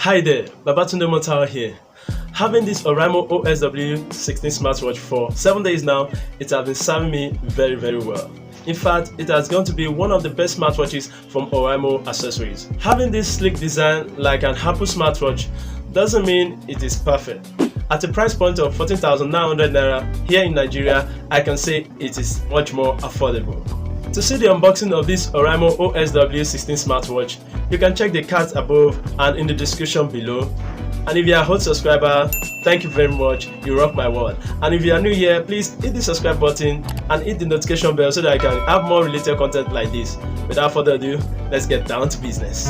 Hi there, Babatunde Motawa here. Having this Oraimo OSW 16 smartwatch for 7 days now, it has been serving me very well. In fact, it has gone to be one of the best smartwatches from Oraimo accessories. Having this sleek design like an Apple smartwatch doesn't mean it is perfect. At a price point of 14,900 Naira here in Nigeria, I can say it is much more affordable. To see the unboxing of this Oraimo OSW 16 smartwatch, you can check the cards above and in the description below. And if you are a hot subscriber, thank you very much, you rock my world. And if you are new here, please hit the subscribe button and hit the notification bell so that I can have more related content like this. Without further ado, let's get down to business.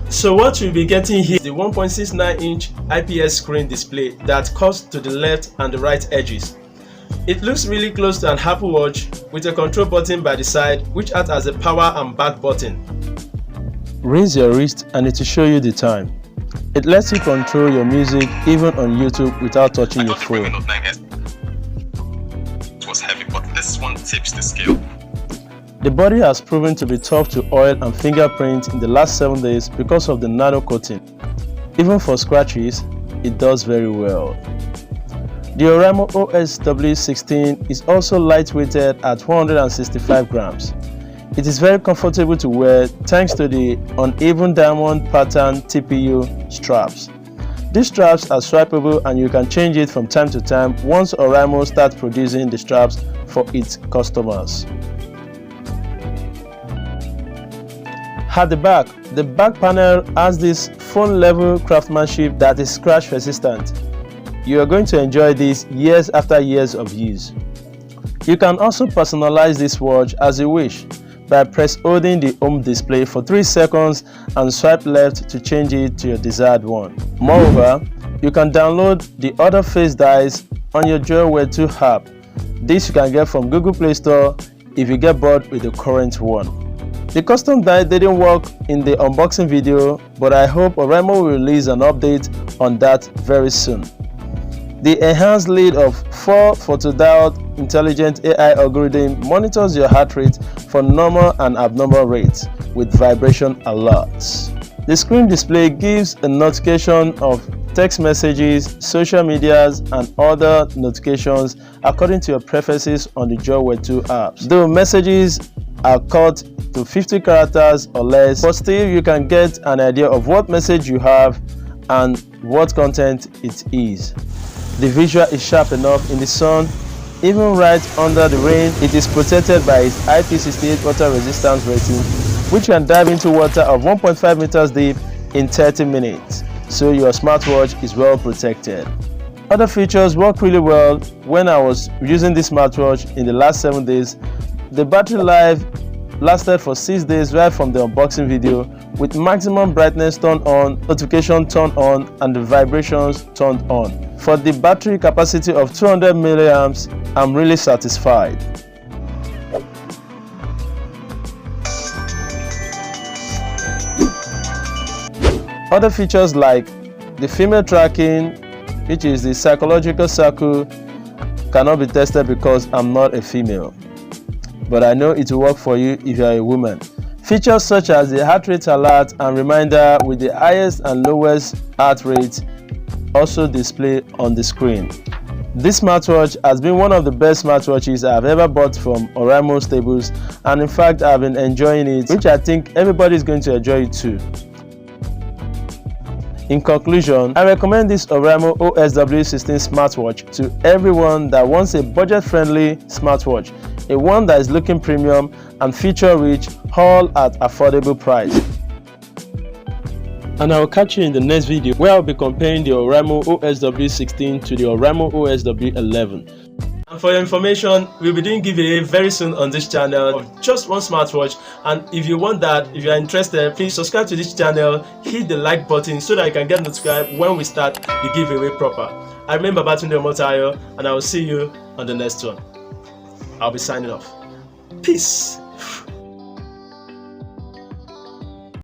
So what you'll be getting here is the 1.69-inch IPS screen display that cuts to the left and the right edges. It looks really close to an Apple Watch with a control button by the side which acts as a power and back button. Raise your wrist and it will show you the time. It lets you control your music even on YouTube without touching your phone. It was heavy, but this one tips the scale. The body has proven to be tough to oil and fingerprint in the last 7 days because of the nano coating. Even for scratches, it does very well. The Oraimo OSW 16 is also lightweighted at 165 grams. It is very comfortable to wear thanks to the uneven diamond pattern TPU straps. These straps are swipeable and you can change it from time to time once Oraimo starts producing the straps for its customers. At the back panel has this phone level craftsmanship that is scratch resistant. You are going to enjoy this years after years of use. You can also personalize this watch as you wish by press holding the home display for 3 seconds and swipe left to change it to your desired one. Moreover, you can download the other face dies on your Joyware 2 app. This you can get from Google Play Store if you get bored with the current one. The custom die didn't work in the unboxing video, but I hope Oraimo will release an update on that very soon. The enhanced lead of 4 photodiode intelligent AI algorithm monitors your heart rate for normal and abnormal rates with vibration alerts. The screen display gives a notification of text messages, social medias, and other notifications according to your preferences on the Joyware 2 apps. Though messages are cut to 50 characters or less, but still you can get an idea of what message you have and what content it is. The visual is sharp enough in the sun. Even right under the rain, it is protected by its IP68 water resistance rating, which can dive into water of 1.5 meters deep in 30 minutes, so your smartwatch is well protected. Other features work really well when I was using this smartwatch in the last 7 days. The battery life lasted for 6 days right from the unboxing video, with maximum brightness turned on, notification turned on, and the vibrations turned on. For the battery capacity of 200 milliamps, I'm really satisfied. Other features like the female tracking, which is the psychological circle, cannot be tested because I'm not a female, but I know it will work for you if you are a woman. Features such as the heart rate alert and reminder with the highest and lowest heart rate also display on the screen. This smartwatch has been one of the best smartwatches I have ever bought from Oraimo stables, and in fact I have been enjoying it, which I think everybody is going to enjoy it too. In conclusion, I recommend this Oraimo OSW 16 smartwatch to everyone that wants a budget-friendly smartwatch, a one that is looking premium and feature-rich, all at affordable price. And I will catch you in the next video where I will be comparing the Oraimo OSW 16 to the Oraimo OSW 11. And for your information, we'll be doing giveaway very soon on this channel of just one smartwatch, and if you want that, if you are interested, please subscribe to this channel, hit the like button so that you can get notified when we start the giveaway proper. I remember Babatunde Motawa, and I will see you on the next one. I'll be signing off. Peace.